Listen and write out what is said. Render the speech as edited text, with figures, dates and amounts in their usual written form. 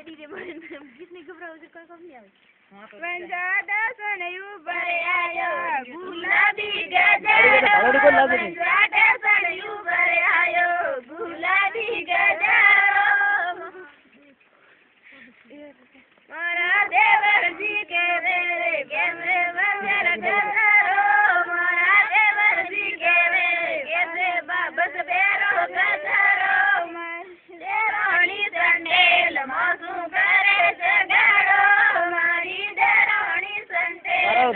कितनी घबराओ से कोई कम नहीं आवे पंजादा सनयू बरे आयो गुलाबी गजरा पंजादा सनयू बरे आयो गुलाबी गजरा मारा देवर जी के मेरे वंदर गजरो मारा देवर जी के मेरे बाबस बेरो गजरो देराणी संडेल मासू करे जगाड़ो मारी देराणी संडेल